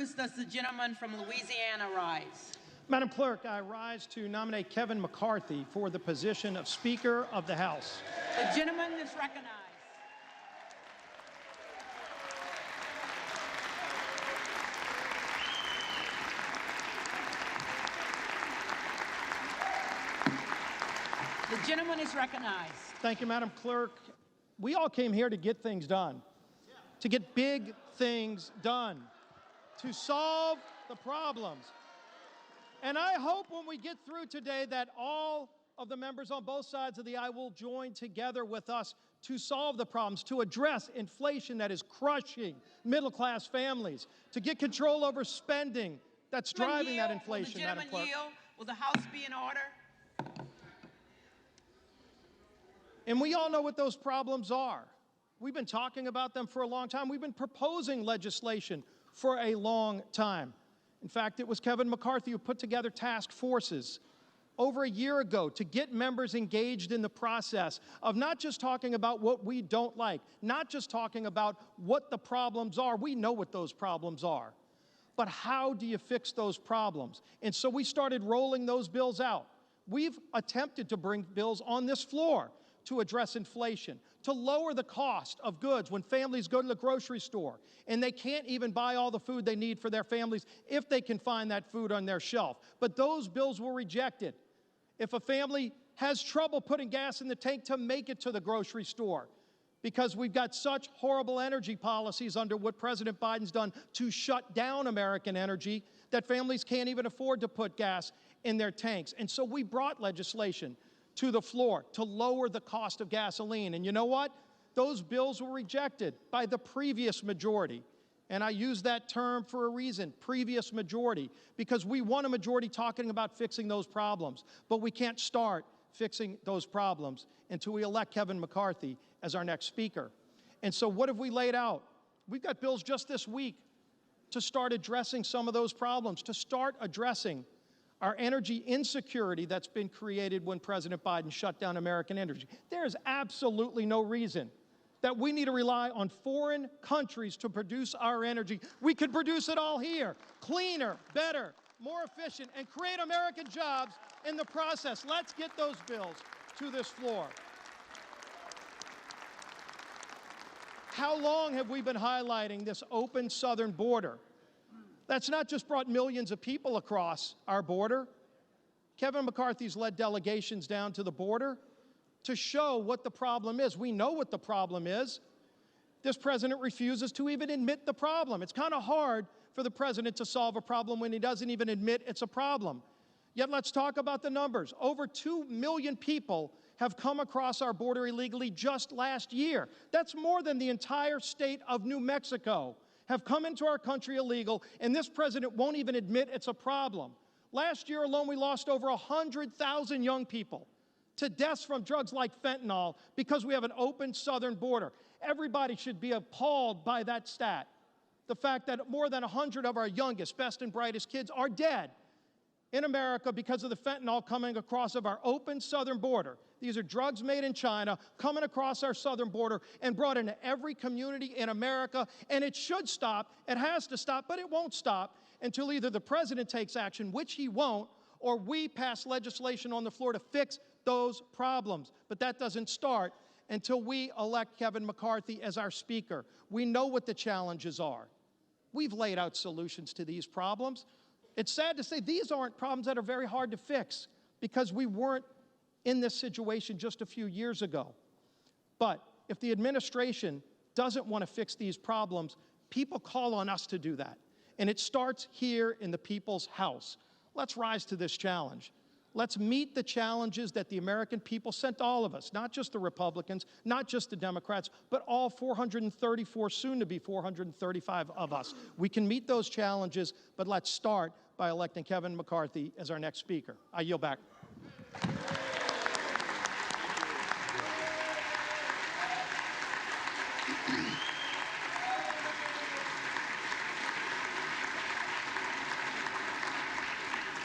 purpose does the gentleman from Louisiana rise? Madam Clerk, I rise to nominate Kevin McCarthy for the position of Speaker of the House. The gentleman is recognized. The gentleman is recognized. Thank you, Madam Clerk. We all came here to get things done, to get big things done, to solve the problems. And I hope when we get through today that all of the members on both sides of the aisle will join together with us to solve the problems, to address inflation that is crushing middle-class families, to get control over spending that's driving that inflation, Madam Clerk. Will the House be in order? And we all know what those problems are. We've been talking about them for a long time. We've been proposing legislation for a long time. In fact, it was Kevin McCarthy who put together task forces over a year ago to get members engaged in the process of not just talking about what we don't like, not just talking about what the problems are. We know what those problems are. But how do you fix those problems? And so we started rolling those bills out. We've attempted to bring bills on this floor to address inflation, to lower the cost of goods when families go to the grocery store and they can't even buy all the food they need for their families if they can find that food on their shelf. But those bills were rejected. If a family has trouble putting gas in the tank to make it to the grocery store, because we've got such horrible energy policies under what President Biden's done to shut down American energy, that families can't even afford to put gas in their tanks. And so we brought legislation to the floor to lower the cost of gasoline. And you know what? Those bills were rejected by the previous majority. And I use that term for a reason, previous majority, because we want a majority talking about fixing those problems. But we can't start fixing those problems until we elect Kevin McCarthy as our next speaker. And so what have we laid out? We've got bills just this week to start addressing some of those problems, to start addressing our energy insecurity that's been created when President Biden shut down American energy. There is absolutely no reason that we need to rely on foreign countries to produce our energy. We could produce it all here, cleaner, better, more efficient, and create American jobs in the process. Let's get those bills to this floor. How long have we been highlighting this open southern border? That's not just brought millions of people across our border. Kevin McCarthy's led delegations down to the border to show what the problem is. We know what the problem is. This president refuses to even admit the problem. It's kind of hard for the president to solve a problem when he doesn't even admit it's a problem. Yet let's talk about the numbers. Over 2 million people have come across our border illegally just last year. That's more than the entire state of New Mexico have come into our country illegal, and this president won't even admit it's a problem. Last year alone, we lost over 100,000 young people to deaths from drugs like fentanyl because we have an open southern border. Everybody should be appalled by that stat. The fact that more than 100 of our youngest, best and brightest kids are dead in America because of the fentanyl coming across of our open southern border. These are drugs made in China, coming across our southern border and brought into every community in America. And it should stop. It has to stop, but it won't stop until either the president takes action, which he won't, or we pass legislation on the floor to fix those problems. But that doesn't start until we elect Kevin McCarthy as our speaker. We know what the challenges are. We've laid out solutions to these problems. It's sad to say these aren't problems that are very hard to fix because we weren't in this situation just a few years ago. But if the administration doesn't want to fix these problems, people call on us to do that. And it starts here in the people's house. Let's rise to this challenge. Let's meet the challenges that the American people sent all of us, not just the Republicans, not just the Democrats, but all 434, soon to be 435 of us. We can meet those challenges, but let's start by electing Kevin McCarthy as our next speaker. I yield back.